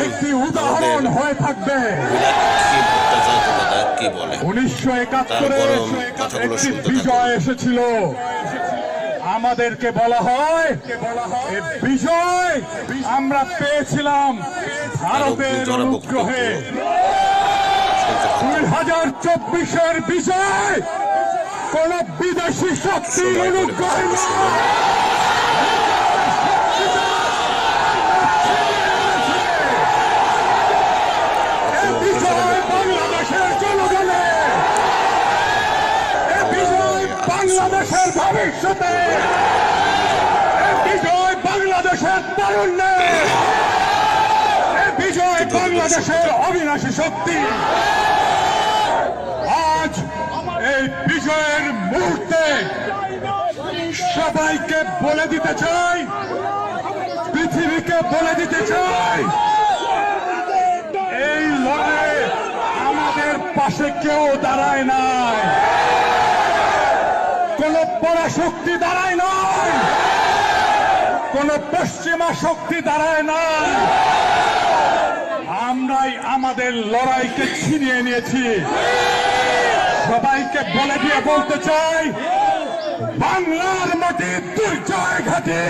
একটি উদাহরণ হয়ে থাকবে। 1971 একটি বিজয় এসেছিল, আমাদেরকে বলা হয় বিজয় আমরা পেয়েছিলাম ভারতের অনুগ্রহে। 2024-এর বিজয় কোন বিদেশি শক্তির অনুগ্রহে নয়। বিজয় বাংলাদেশের জনগণের, বিজয় বাংলাদেশের ভবিষ্যতে, বিজয় বাংলাদেশের তারুণ্যের, বিজয় বাংলাদেশের অবিনাশী শক্তি। আজ এই বিজয়ের মুহূর্তে সবাইকে বলে দিতে চাই, পৃথিবীকে বলে দিতে চাই, এই লড়াইয়ে আমাদের পাশে কেউ দাঁড়ায় নাই, কোন পরাশক্তি দাঁড়ায় নাই, কোন পশ্চিমা শক্তি দাঁড়ায় নাই। আমরাই আমাদের লড়াইকে ছিনিয়ে নিয়েছি। সবাইকে বলে দিয়ে বলতে চাই, বাংলার মাটি দুর্জয় ঘাটে।